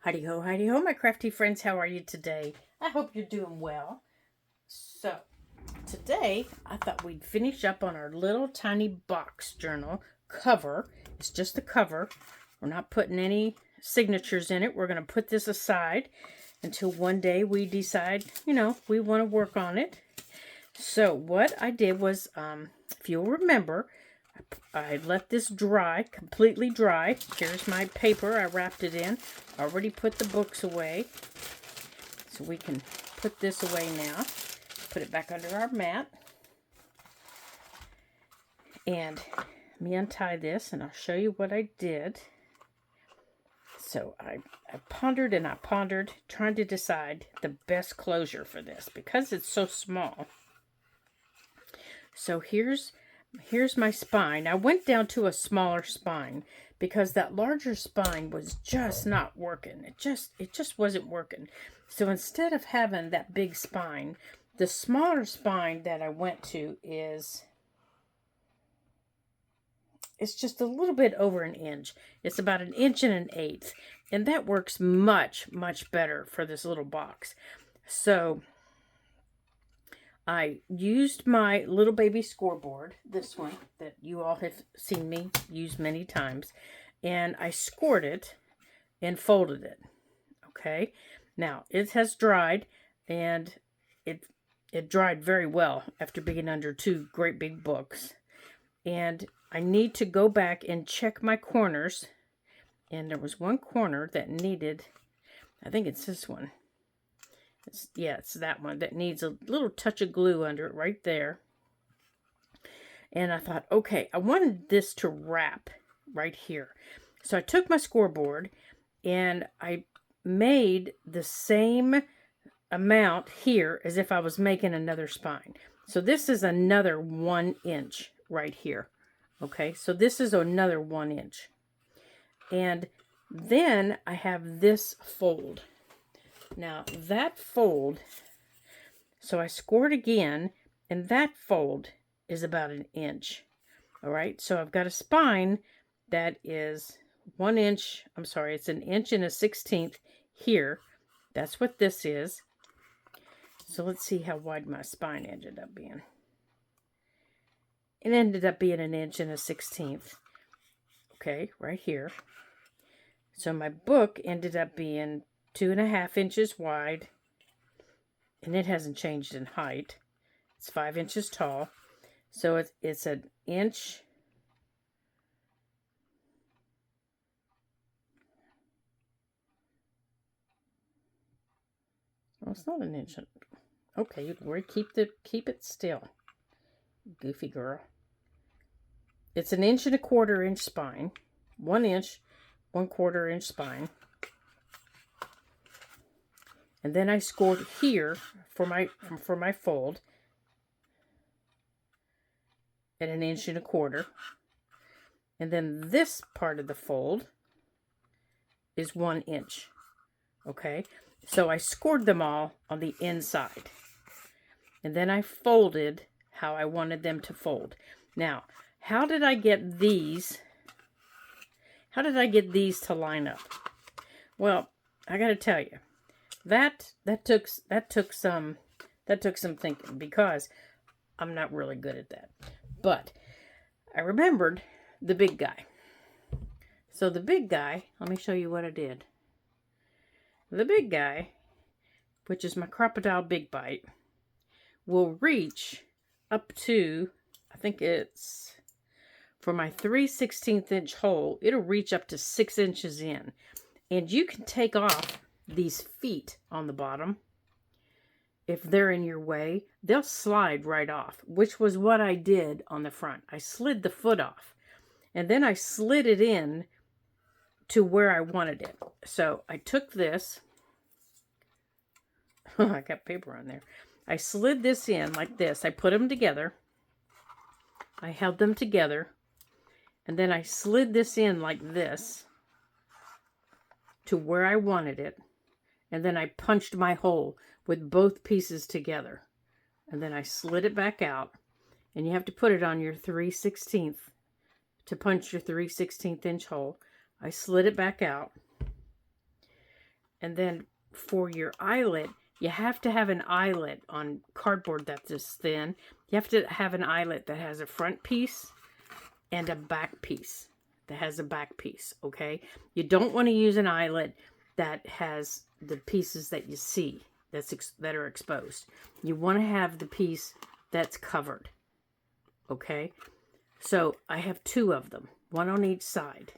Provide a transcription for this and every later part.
Heidi ho, my crafty friends. How are you today? I hope you're doing well. So, today I thought we'd finish up on our little tiny box journal cover. It's just the cover. We're not putting any signatures in it. We're going to put this aside until one day we decide, we want to work on it. So, what I did was, if you'll remember, I let this dry, completely dry. Here's my paper. I wrapped it in. Already put the books away. So we can put this away now. Put it back under our mat. And let me untie this and I'll show you what I did. So I pondered and I pondered, trying to decide the best closure for this because it's so small. So here's my spine. I went down to a smaller spine because that larger spine was just not working. It just wasn't working. So instead of having that big spine, the smaller spine that I went to it's just a little bit over an inch. It's about 1 1/8 inches. And that works much, much better for this little box. So I used my little baby scoreboard, this one that you all have seen me use many times, and I scored it and folded it. Okay, now it has dried, and it dried very well after being under 2 great big books. And I need to go back and check my corners, and there was one corner that needed, I think it's this one. It's that one that needs a little touch of glue under it right there. And I thought, okay, I wanted this to wrap right here. So I took my scoreboard and I made the same amount here as if I was making another spine. So this is another 1 inch right here. Okay, so this is another 1 inch. And then I have this fold. Now, that fold, so I scored again, and that fold is about 1 inch. All right, so I've got a spine that is 1 inch, it's 1 1/16 inches here. That's what this is. So let's see how wide my spine ended up being. It ended up being 1 1/16 inches. Okay, right here. So my book ended up being 2.5 inches wide, and it hasn't changed in height. It's 5 inches tall, so it's 1 inch. Well, it's not 1 inch. Okay, keep it still, goofy girl. It's 1 1/4 inch spine, 1 inch, 1/4 inch spine. And then I scored here for my fold at 1.25 inches. And then this part of the fold is 1 inch. Okay, so I scored them all on the inside. And then I folded how I wanted them to fold. Now, how did I get these to line up? Well, I got to tell you, that took some thinking, because I'm not really good at that. But I remembered the big guy. So the big guy, let me show you what I did. The big guy, which is my Crocodile Big Bite, will reach up to, I think it's, for my 3/16 inch hole, it'll reach up to 6 inches in. And you can take off these feet on the bottom. If they're in your way, they'll slide right off, which was what I did on the front. I slid the foot off, and then I slid it in to where I wanted it. So I took this. I got paper on there. I slid this in like this. I put them together. I held them together. And then I slid this in like this to where I wanted it. And then I punched my hole with both pieces together. And then I slid it back out. And you have to put it on your 3/16 to punch your 3/16 inch hole. I slid it back out. And then for your eyelet, you have to have an eyelet on cardboard that's this thin. You have to have an eyelet that has a front piece and a back piece. That has a back piece, okay? You don't want to use an eyelet that has the pieces that you see that are exposed. You want to have the piece that's covered, okay? So I have 2 of them, one on each side.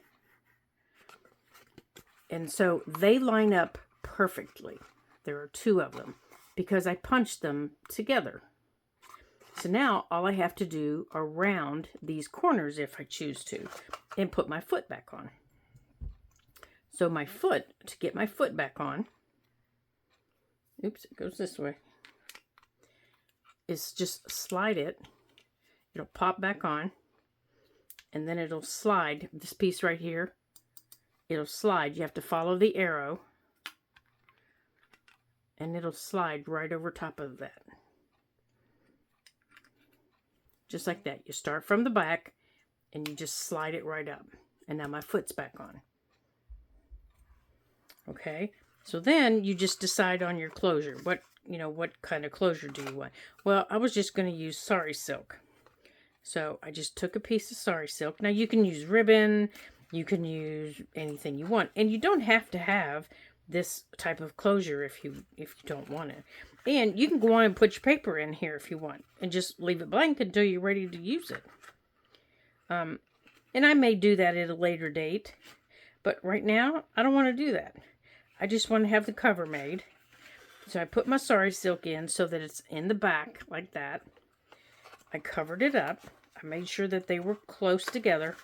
And so they line up perfectly. There are 2 of them because I punched them together. So now all I have to do are round these corners if I choose to and put my foot back on. So my foot, to get my foot back on, oops, it goes this way, is just slide it. It'll pop back on and then it'll slide. This piece right here, it'll slide. You have to follow the arrow and it'll slide right over top of that. Just like that. You start from the back and you just slide it right up. And now my foot's back on. Okay, so then you just decide on your closure. What kind of closure do you want? Well, I was just going to use sari silk. So I just took a piece of sari silk. Now you can use ribbon, you can use anything you want. And you don't have to have this type of closure if you don't want it. And you can go on and put your paper in here if you want. And just leave it blank until you're ready to use it. And I may do that at a later date. But right now, I don't want to do that. I just want to have the cover made. So I put my sari silk in so that it's in the back like that. I covered it up. I made sure that they were close together.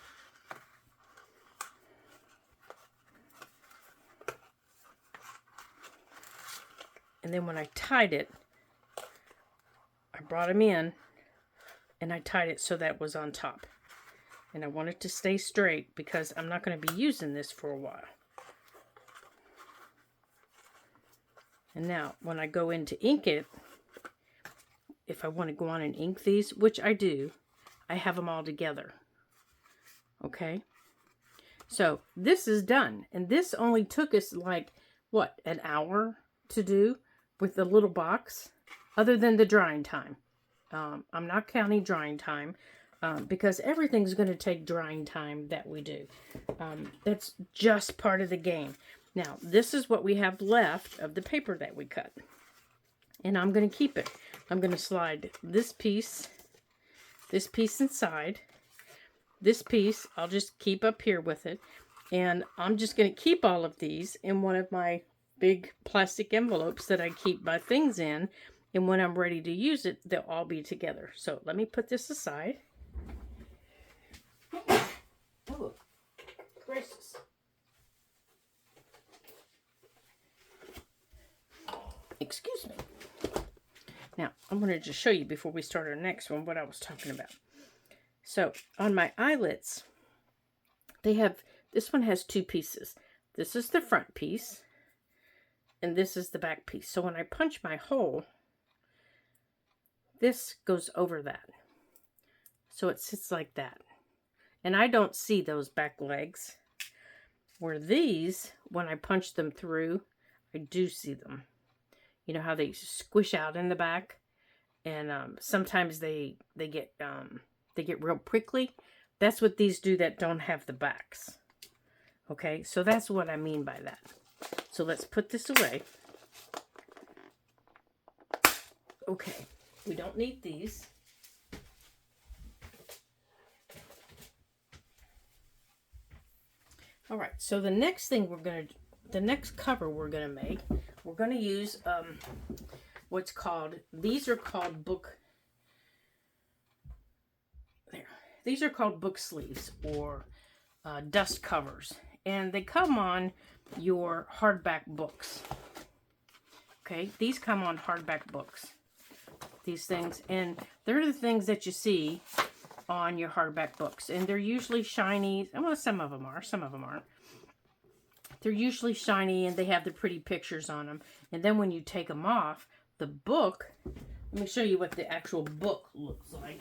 And then when I tied it, I brought them in and I tied it so that it was on top. And I want it to stay straight because I'm not going to be using this for a while. And now, when I go in to ink it, if I want to go on and ink these, which I do, I have them all together. Okay? So, this is done. And this only took us like, what, an hour to do with the little box, other than the drying time. I'm not counting drying time. Because everything's going to take drying time that we do. That's just part of the game. Now, this is what we have left of the paper that we cut. And I'm going to keep it. I'm going to slide this piece inside. This piece, I'll just keep up here with it. And I'm just going to keep all of these in one of my big plastic envelopes that I keep my things in. And when I'm ready to use it, they'll all be together. So let me put this aside. Oh, gracious. Excuse me. Now, I'm going to just show you before we start our next one what I was talking about. So, on my eyelets, this one has 2 pieces. This is the front piece, and this is the back piece. So, when I punch my hole, this goes over that. So, it sits like that. And I don't see those back legs. Where these, when I punch them through, I do see them. You know how they squish out in the back? And sometimes they get real prickly. That's what these do that don't have the backs. Okay, so that's what I mean by that. So let's put this away. Okay, we don't need these. All right, so the next cover we're gonna make, we're gonna use these are called book sleeves or dust covers, and they come on your hardback books. Okay, these come on hardback books. These things, and they're the things that you see on your hardback books, and they're usually shiny. Well, some of them are, some of them aren't. They're usually shiny and they have the pretty pictures on them. And then when you take them off, the book, let me show you what the actual book looks like.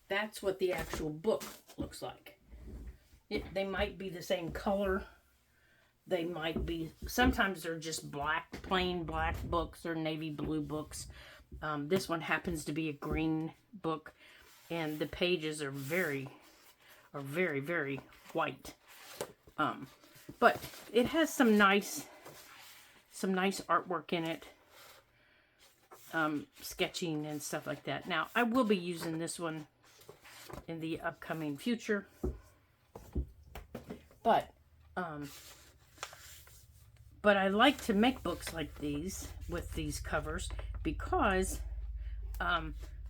That's what the actual book looks like. They might be the same color. They might be, sometimes they're just black, plain black books or navy blue books. This one happens to be a green book, and the pages are very, very white. But it has some nice artwork in it, sketching and stuff like that. Now, I will be using this one in the upcoming future, but I like to make books like these with these covers because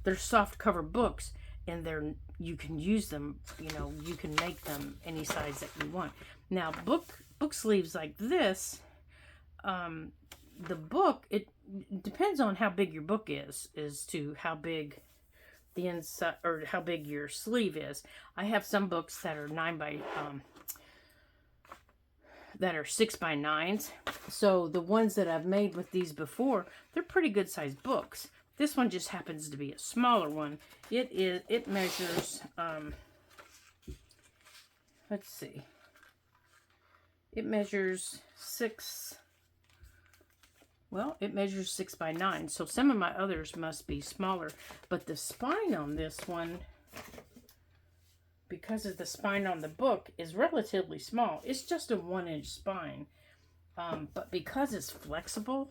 they're soft cover books, and you can use them, you know, you can make them any size that you want. Now, book sleeves like this, the book, it depends on how big your book is to how big the inside, or how big your sleeve is. I have some books that are 6 by 9s. So the ones that I've made with these before, they're pretty good sized books. This one just happens to be a smaller one. It measures, let's see. It measures 6 by 9. So some of my others must be smaller, but the spine on this one, because of the spine on the book, is relatively small. It's just a 1-inch spine. But because it's flexible,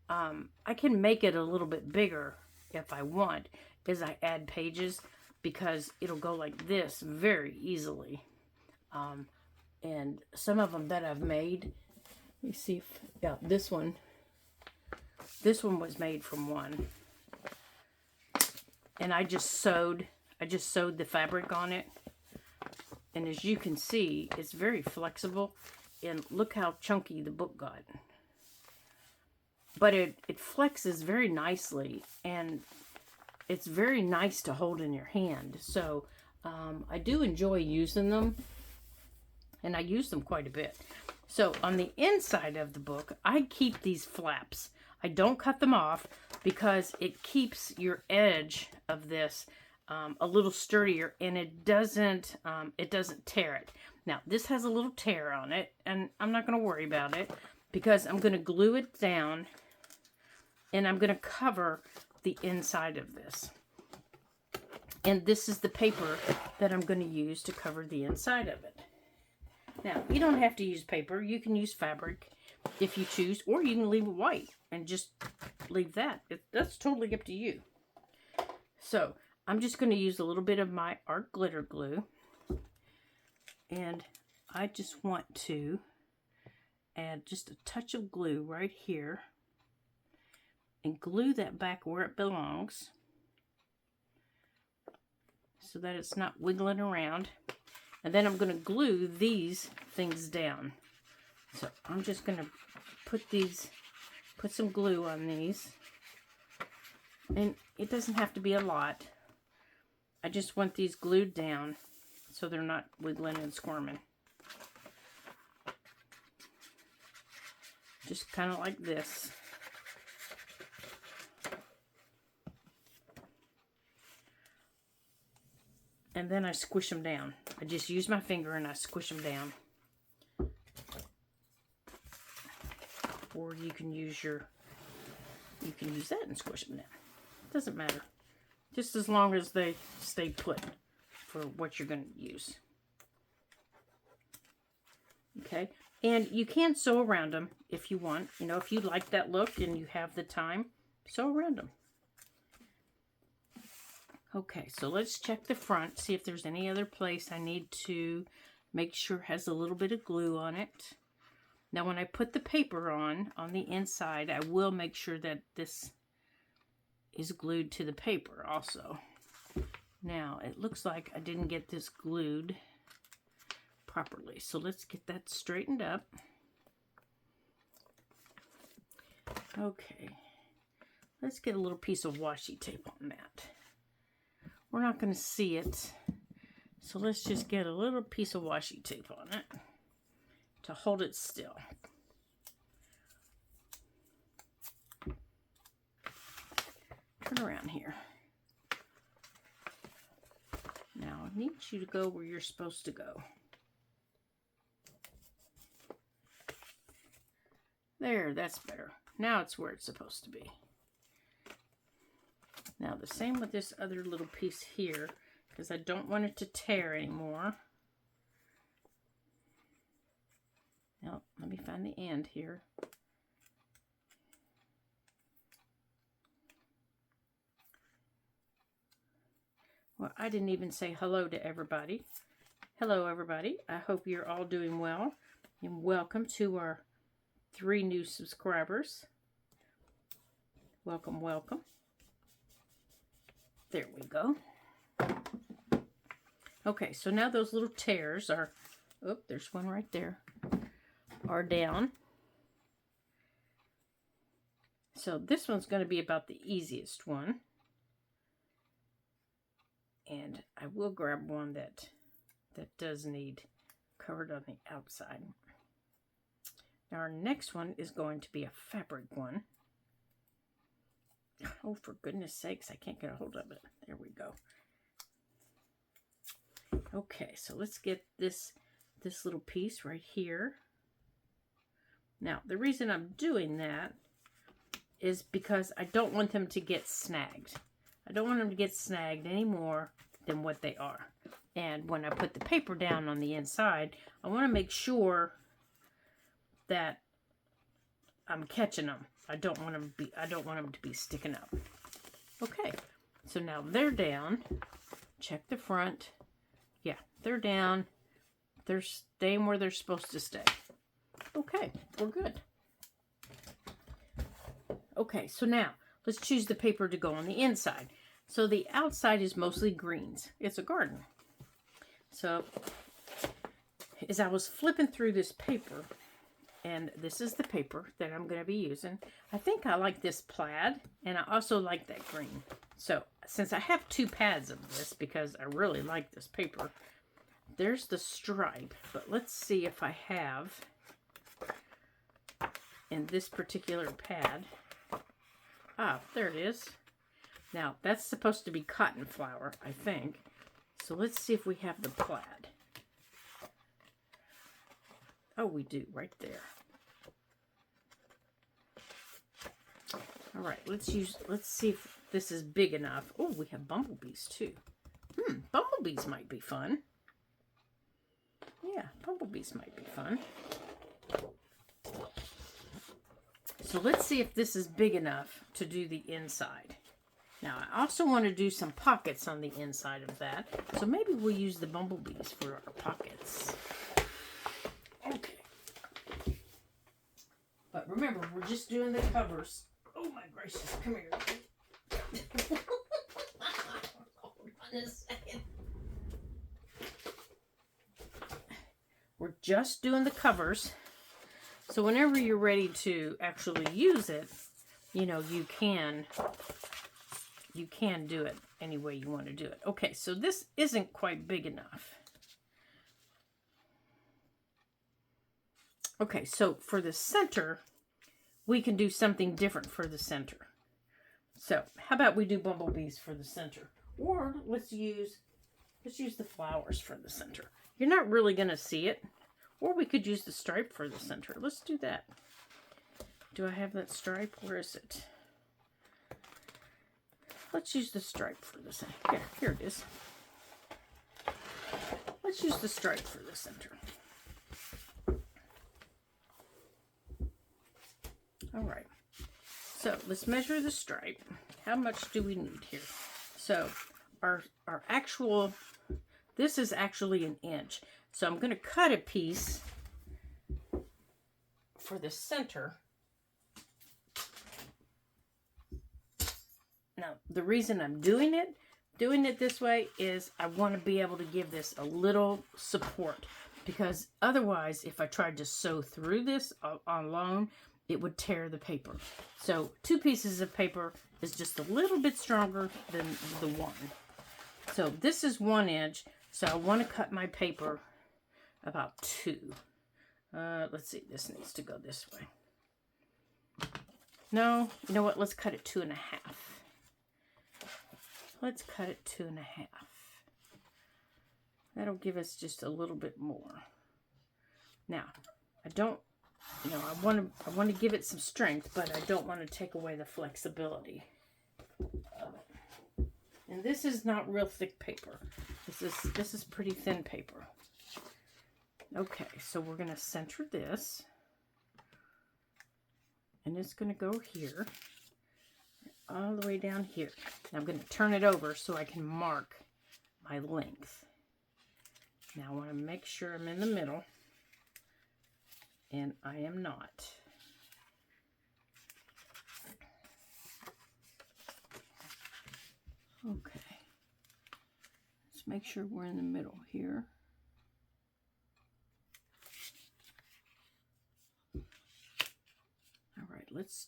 I can make it a little bit bigger if I want as I add pages, because it'll go like this very easily. And some of them that I've made, let me see if, yeah, this one was made from one. And I just sewed the fabric on it. And as you can see, it's very flexible. And look how chunky the book got. But it flexes very nicely, and it's very nice to hold in your hand. So I do enjoy using them, and I use them quite a bit. So on the inside of the book, I keep these flaps. I don't cut them off because it keeps your edge of this a little sturdier, and it doesn't tear it. Now, this has a little tear on it, and I'm not going to worry about it because I'm going to glue it down, and I'm going to cover the inside of this. And this is the paper that I'm going to use to cover the inside of it. Now, you don't have to use paper. You can use fabric if you choose, or you can leave it white and just leave that. That's totally up to you. So, I'm just going to use a little bit of my art glitter glue. And I just want to add just a touch of glue right here and glue that back where it belongs so that it's not wiggling around. And then I'm going to glue these things down. So I'm just going to put some glue on these. And it doesn't have to be a lot. I just want these glued down so they're not wiggling and squirming. Just kind of like this. And then I squish them down. I just use my finger and I squish them down. Or you can use that and squish them down. It doesn't matter. Just as long as they stay put for what you're going to use. Okay. And you can sew around them if you want. You know, if you like that look and you have the time, sew around them. Okay, so let's check the front, see if there's any other place I need to make sure has a little bit of glue on it. Now, when I put the paper on the inside, I will make sure that this is glued to the paper also. Now, it looks like I didn't get this glued properly, so let's get that straightened up. Okay, let's get a little piece of washi tape on that. We're not going to see it, so let's just get a little piece of washi tape on it to hold it still. Turn around here. Now, need you to go where you're supposed to go. There, that's better. Now it's where it's supposed to be. Now the same with this other little piece here, because I don't want it to tear anymore. Now, let me find the end here. Well, I didn't even say hello to everybody. Hello, everybody. I hope you're all doing well. And welcome to our 3 new subscribers. Welcome, welcome. There we go. Okay, so now those little tears are, oh, there's one right there, are down. So this one's going to be about the easiest one. And I will grab one that does need covered on the outside. Now our next one is going to be a fabric one. Oh, for goodness sakes, I can't get a hold of it. There we go. Okay, so let's get this little piece right here. Now, the reason I'm doing that is because I don't want them to get snagged. I don't want them to get snagged any more than what they are. And when I put the paper down on the inside, I want to make sure that I'm catching them. I don't want them to be sticking up. Okay, so now they're down. Check the front. Yeah, they're down. They're staying where they're supposed to stay. Okay, we're good. Okay, so now let's choose the paper to go on the inside. So the outside is mostly greens. It's a garden. So as I was flipping through this paper, and this is the paper that I'm going to be using, I think I like this plaid, and I also like that green. So since I have 2 pads of this, because I really like this paper, there's the stripe. But let's see if I have, in this particular pad, ah, there it is. Now, that's supposed to be cotton flower, I think. So let's see if we have the plaid. Oh, we do, right there. All right, let's see if this is big enough. Oh, we have bumblebees too. Bumblebees might be fun. Yeah, bumblebees might be fun. So let's see if this is big enough to do the inside. Now, I also want to do some pockets on the inside of that. So maybe we'll use the bumblebees for our pockets. Okay. But remember, we're just doing the covers. Oh my gracious, come here. Hold on a second. We're just doing the covers. So whenever you're ready to actually use it, you know, you can do it any way you want to do it. Okay, so this isn't quite big enough. Okay, so for the center, we can do something different for the center. So how about we do bumblebees for the center? Or let's use the flowers for the center. You're not really going to see it. Or we could use the stripe for the center. Let's do that. Do I have that stripe? Where is it? Let's use the stripe for the center. Yeah, here it is. Let's use the stripe for the center. All right. So let's measure the stripe. How much do we need here? So our actual, this is actually an inch. So I'm going to cut a piece for the center. Now, the reason I'm doing it this way is I want to be able to give this a little support, because otherwise, if I tried to sew through this alone, it would tear the paper. So 2 pieces of paper is just a little bit stronger than the one. So this is 1 inch. So I want to cut my paper about 2. Let's see, this needs to go this way. No, you know what? Let's cut it 2.5. Let's cut it 2.5. That'll give us just a little bit more. Now, I don't, I want to give it some strength, but I don't want to take away the flexibility of it. And this is not real thick paper. This is pretty thin paper. Okay, so we're going to center this. And it's going to go here, all the way down here. Now I'm going to turn it over so I can mark my length. Now I want to make sure I'm in the middle, and I am not. Okay, let's make sure we're in the middle here. All right, let's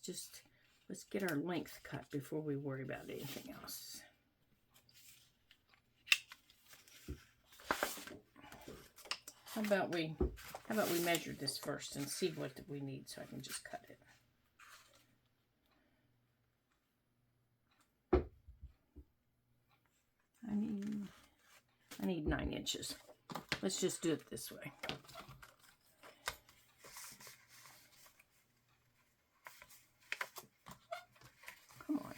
get our length cut before we worry about anything else. How about we measure this first and see what we need so I can just cut it. I need 9 inches. Let's just do it this way. Come on.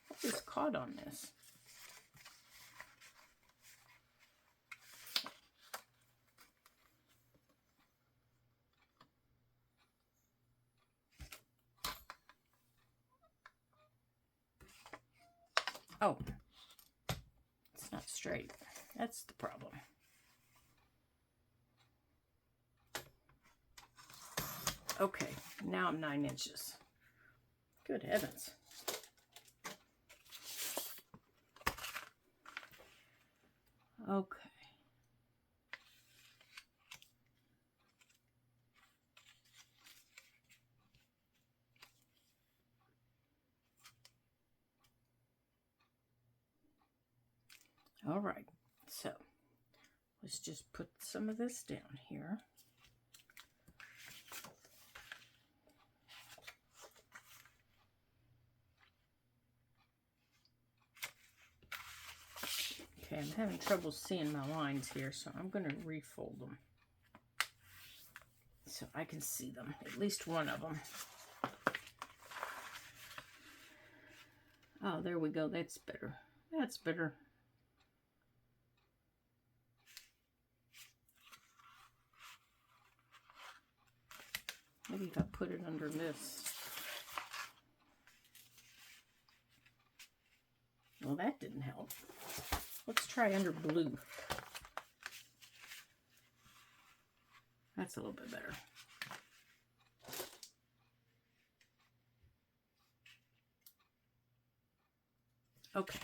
What is caught on this? Oh, it's not straight. That's the problem. Okay, now I'm 9 inches. Good heavens. Okay. All right, so let's just put some of this down here. Okay, I'm having trouble seeing my lines here, so I'm going to refold them so I can see them, at least one of them. Oh, there we go. That's better. That's better. Maybe if I put it under this. Well, that didn't help. Let's try under blue. That's a little bit better. Okay.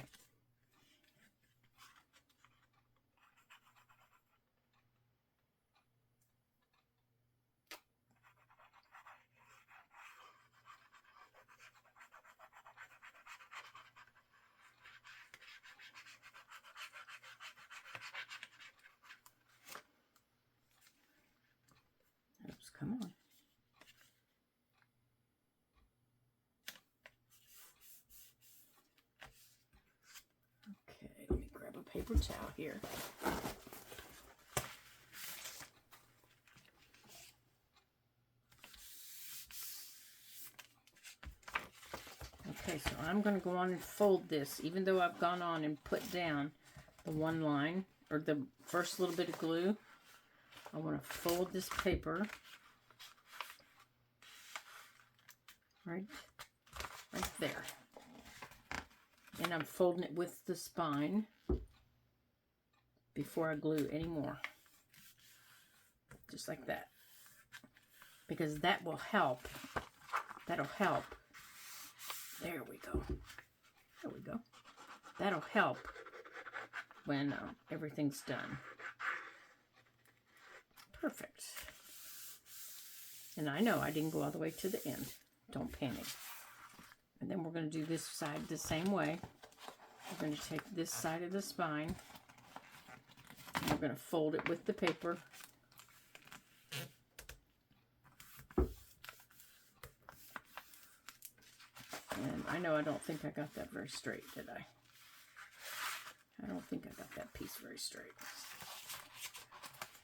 Oops, come on. Okay, let me grab a paper towel here. Okay, so I'm going to go on and fold this, even though I've gone on and put down the one line, or the first little bit of glue. I want to fold this paper right there. And I'm folding it with the spine before I glue anymore. Just like that. Because that will help. That'll help. There we go. There we go. That'll help when everything's done. Perfect. And I know I didn't go all the way to the end. Don't panic. And then we're going to do this side the same way. We're going to take this side of the spine. And we're going to fold it with the paper. And I know I don't think I got that very straight, did I? I don't think I got that piece very straight.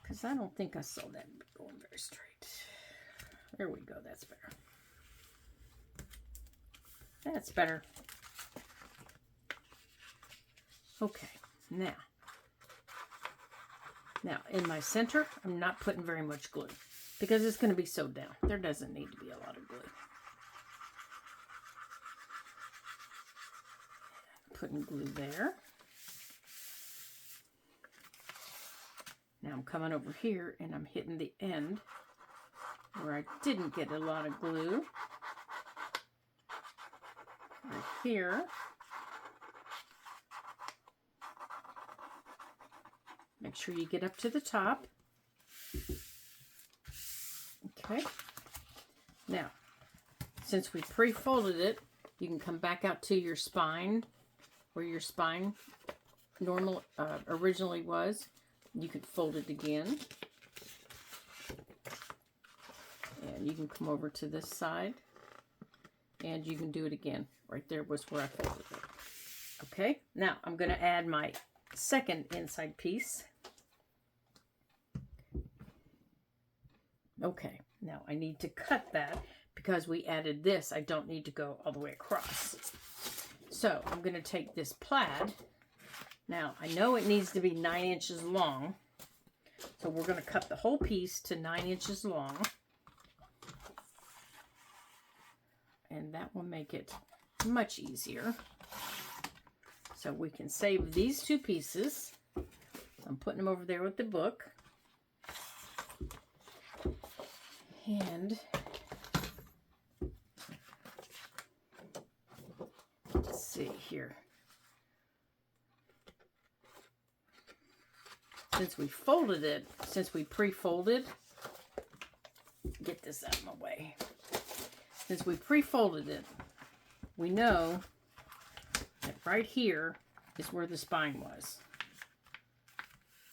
Because I don't think I saw that going very straight. There we go. That's better. That's better. Okay. Now in my center, I'm not putting very much glue because it's going to be sewed down. There doesn't need to be a lot of glue. Putting glue there. Now I'm coming over here and I'm hitting the end where I didn't get a lot of glue. Right here. Make sure you get up to the top. Okay. Now, since we pre-folded it, you can come back out to your spine, where your spine originally was. You can fold it again. And you can come over to this side. And you can do it again. Right there was where I folded it. Okay, now I'm going to add my second inside piece. Okay, now I need to cut that because we added this. I don't need to go all the way across. So I'm going to take this plaid. Now I know it needs to be 9 inches long. So we're going to cut the whole piece to 9 inches long. And that will make it much easier. So we can save these two pieces. I'm putting them over there with the book. And let's see here. Since we folded it, since we pre-folded, get this out of my way. Since we pre-folded it, we know that right here is where the spine was.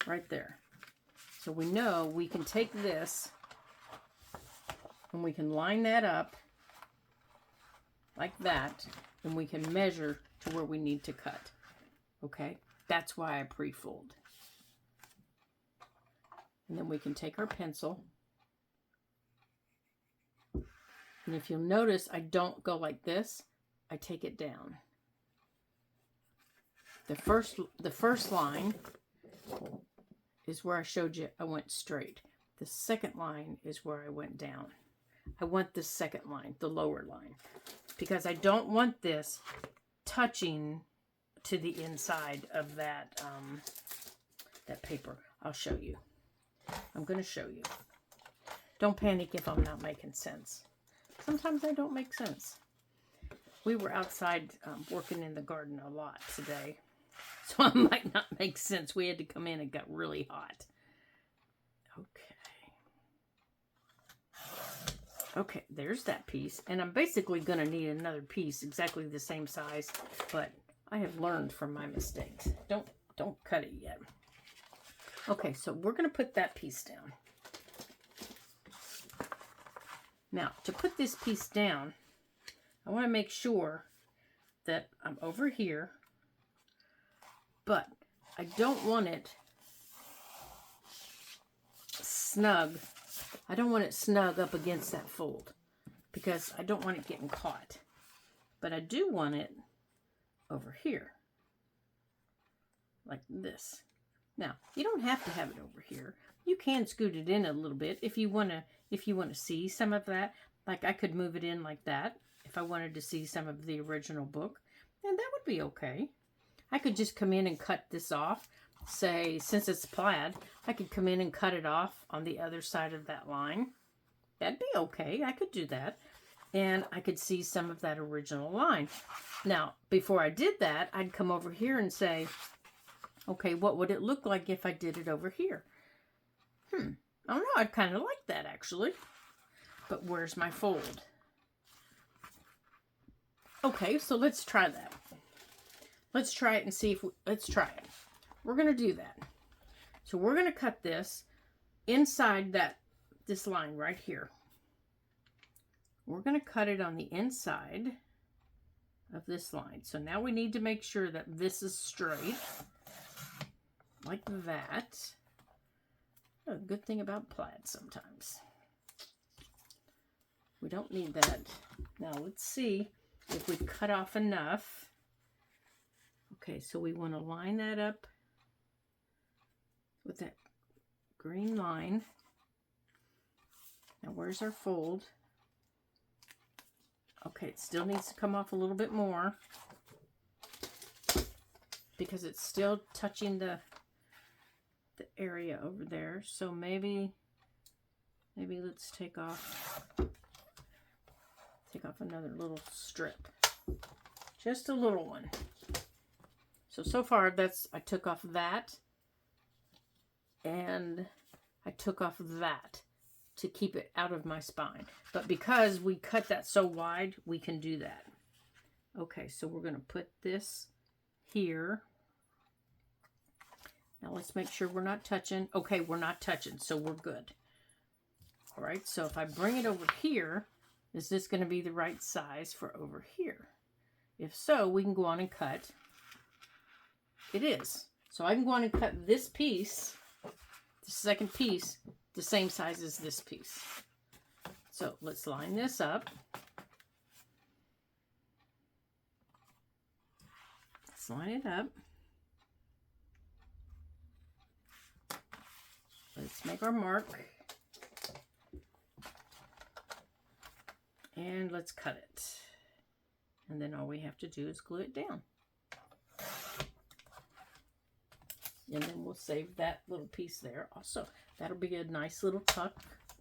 Right there. So we know we can take this and we can line that up like that, and we can measure to where we need to cut. Okay? That's why I pre-fold. And then we can take our pencil. And if you'll notice, I don't go like this. I take it down. The first line is where I showed you I went straight. The second line is where I went down. I want this second line, the lower line, because I don't want this touching to the inside of that that paper. I'll show you. I'm going to show you. Don't panic if I'm not making sense. Sometimes I don't make sense. We were outside working in the garden a lot today, so it might not make sense. We had to come in and got really hot. Okay, there's that piece. And I'm basically going to need another piece exactly the same size, but I have learned from my mistakes. Don't cut it yet. Okay, so we're going to put that piece down. Now, to put this piece down, I want to make sure that I'm over here, but I don't want it snug. I don't want it snug up against that fold because I don't want it getting caught. But I do want it over here, like this. Now, you don't have to have it over here. You can scoot it in a little bit if you want to see some of that. Like I could move it in like that if I wanted to see some of the original book, and that would be okay. I could just come in and cut this off. Say, since it's plaid, I could come in and cut it off on the other side of that line. That'd be okay. I could do that. And I could see some of that original line. Now, before I did that, I'd come over here and say, okay, what would it look like if I did it over here? I don't know. I'd kind of like that, actually. But where's my fold? Okay, so let's try that. Let's try it and see if let's try it. We're going to do that. So we're going to cut this inside this line right here. We're going to cut it on the inside of this line. So now we need to make sure that this is straight. like that. A good thing about plaid sometimes. We don't need that. Now let's see if we cut off enough. Okay, so we want to line that up with that green line. Now where's our fold? Okay, it still needs to come off a little bit more because it's still touching the area over there. So maybe let's take off another little strip. Just a little one. So far I took off that and I took off that to keep it out of my spine. But because we cut that so wide, we can do that. Okay, so we're going to put this here. Now let's make sure we're not touching. Okay, we're not touching, so we're good. All right, so if I bring it over here, is this going to be the right size for over here? If so, we can go on and cut. It is. So I can go on and cut this piece, the second piece, the same size as this piece. So let's line this up. Let's line it up. Let's make our mark. And let's cut it. And then all we have to do is glue it down. And then we'll save that little piece there also. That'll be a nice little tuck,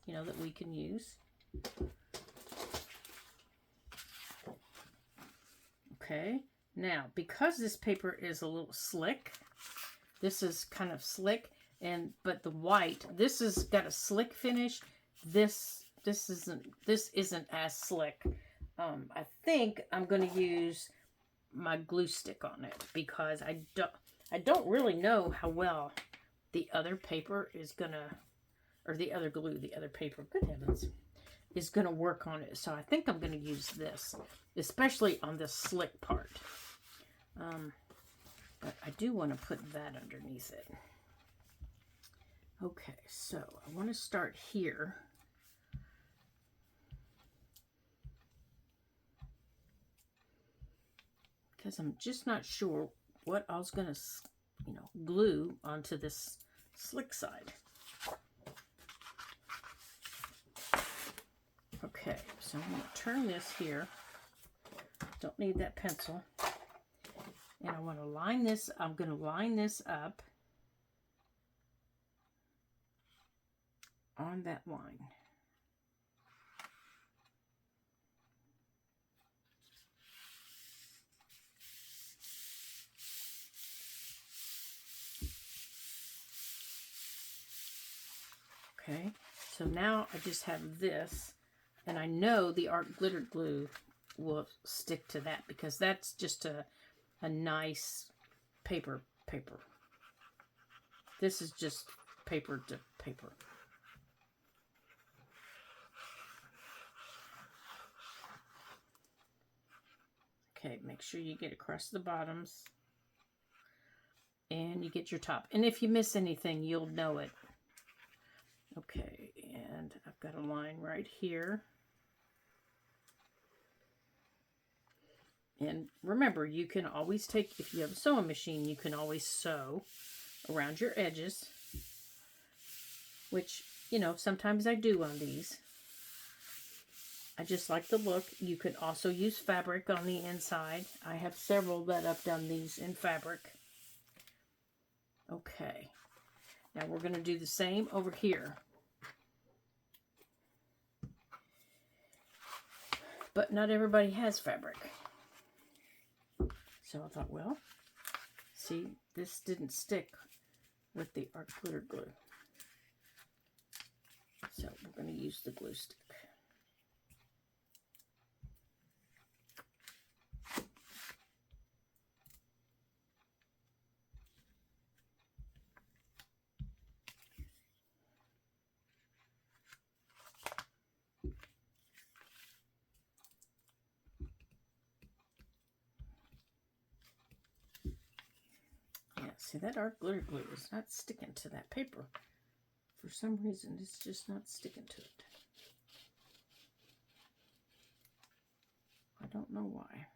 you know, that we can use. Okay, now because this paper is a little slick, this is kind of slick, but the white, this has got a slick finish. This isn't as slick. I think I'm going to use my glue stick on it because I don't really know how well the other paper is gonna, or the other glue, the other paper, good heavens, is gonna work on it. So I think I'm gonna use this, especially on the slick part. But I do want to put that underneath it. Okay, so I want to start here. Because I'm just not sure what I was going to, you know, glue onto this slick side. Okay, so I'm going to turn this here. Don't need that pencil. And I want to line this, I'm going to line this up on that line. Okay, so now I just have this, and I know the art glitter glue will stick to that because that's just a nice paper. This is just paper to paper. Okay, make sure you get across the bottoms and you get your top. And if you miss anything, you'll know it. Okay, and I've got a line right here. And remember, you can always take, if you have a sewing machine, you can always sew around your edges, which, you know, sometimes I do on these. I just like the look. You can also use fabric on the inside. I have several that I've done these in fabric. Okay. Now we're going to do the same over here. But not everybody has fabric. So I thought, well, see, this didn't stick with the art glitter glue. So we're going to use the glue stick. See, that art glitter glue is not sticking to that paper. For some reason, it's just not sticking to it. I don't know why.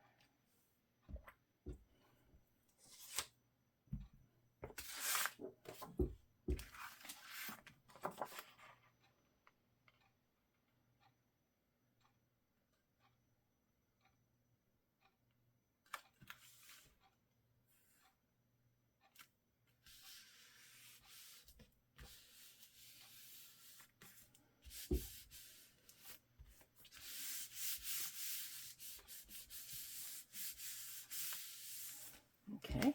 Okay.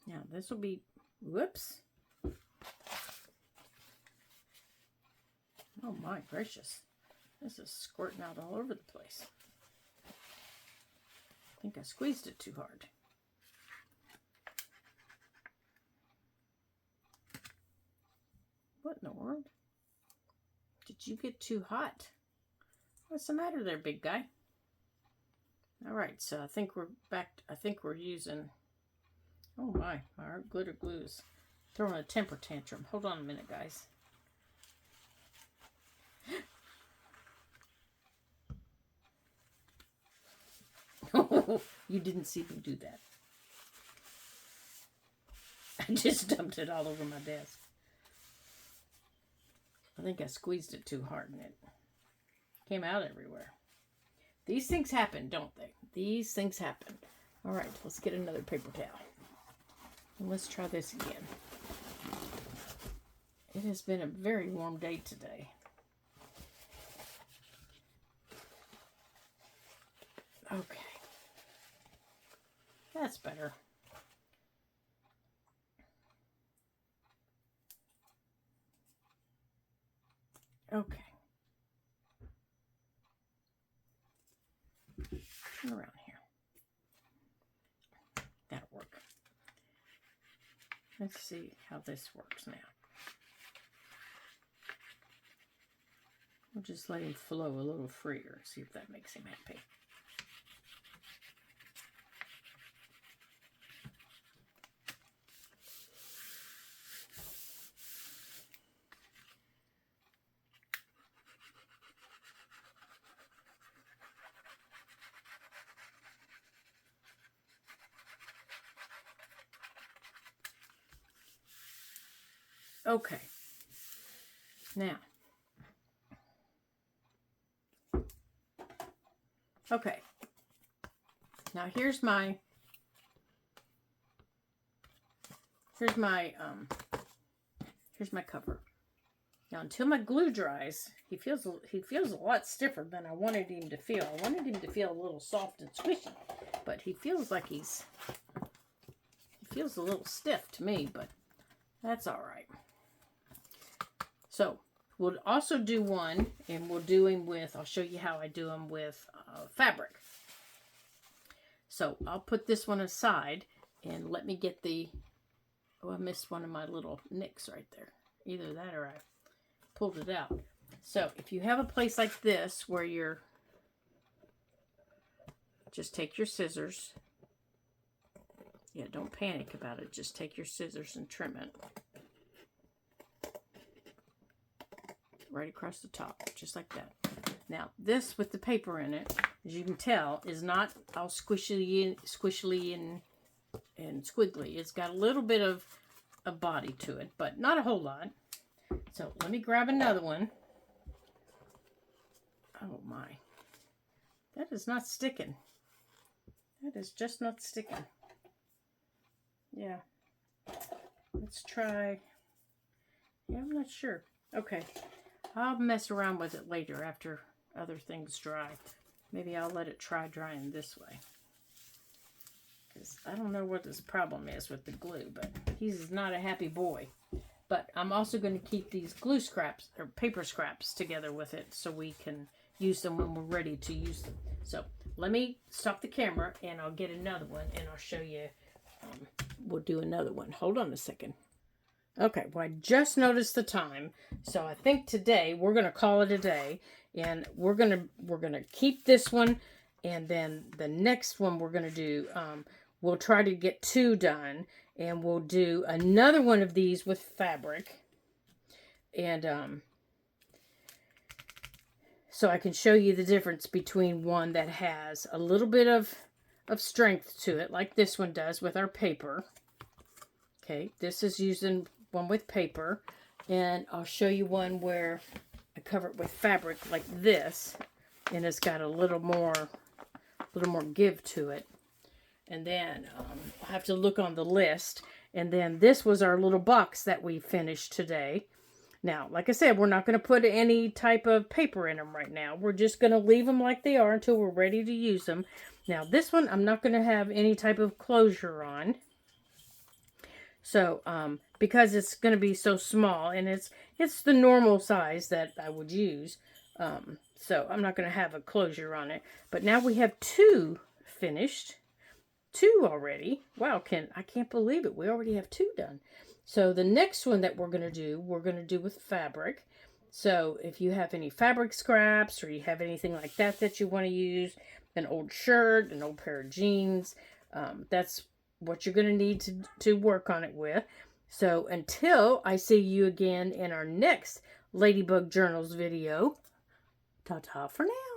Now this will be, whoops. Oh my gracious. This is squirting out all over the place. I think I squeezed it too hard. What in the world? Did you get too hot? What's the matter there, big guy? All right, so I think we're back. I think we're using, oh my art glitter glues. Throwing a temper tantrum. Hold on a minute, guys. You didn't see me do that. I just dumped it all over my desk. I think I squeezed it too hard and it came out everywhere. These things happen, don't they? These things happen. All right, let's get another paper towel. And let's try this again. It has been a very warm day today. Okay. That's better. Okay. Turn around here. That'll work. Let's see how this works now. We'll just let him flow a little freer and see if that makes him happy. Okay. Now. Okay. Now here's my cover. Now until my glue dries, he feels a lot stiffer than I wanted him to feel. I wanted him to feel a little soft and squishy, but he feels like he feels a little stiff to me, but that's all right. So we'll also do one, and we'll do him with, I'll show you how I do them with fabric. So I'll put this one aside and let me get the, oh, I missed one of my little nicks right there. Either that or I pulled it out. So if you have a place like this where you're, just take your scissors. Yeah, don't panic about it. Just take your scissors and trim it. Right across the top, just like that. Now, this with the paper in it, as you can tell, is not all squishly and squiggly. It's got a little bit of a body to it, but not a whole lot. So let me grab another one. Oh my. That is not sticking. That is just not sticking. Yeah. Let's try. Yeah, I'm not sure. Okay. I'll mess around with it later after other things dry. Maybe I'll let it try drying this way. Because I don't know what this problem is with the glue, but he's not a happy boy. But I'm also going to keep these glue scraps or paper scraps together with it so we can use them when we're ready to use them. So let me stop the camera and I'll get another one and I'll show you. We'll do another one. Hold on a second. Okay, well, I just noticed the time, so I think today we're gonna call it a day, and we're gonna keep this one And then the next one we're going to do, we'll try to get 2 done. And we'll do another one of these with fabric. And so I can show you the difference between one that has a little bit of strength to it, like this one does with our paper. Okay, this is using one with paper. And I'll show you one where I cover it with fabric like this. And it's got a little more give to it. And then I'll have to look on the list. And then this was our little box that we finished today. Now, like I said, we're not going to put any type of paper in them right now. We're just going to leave them like they are until we're ready to use them. Now, this one, I'm not going to have any type of closure on. So, because it's going to be so small, and it's the normal size that I would use. So, I'm not going to have a closure on it. But now we have 2 finished. 2 already. Wow, I can't believe it. We already have 2 done. So the next one that we're going to do with fabric. So if you have any fabric scraps or you have anything like that you want to use, an old shirt, an old pair of jeans, that's what you're going to need to work on it with. So until I see you again in our next Ladybug Journals video, ta-ta for now.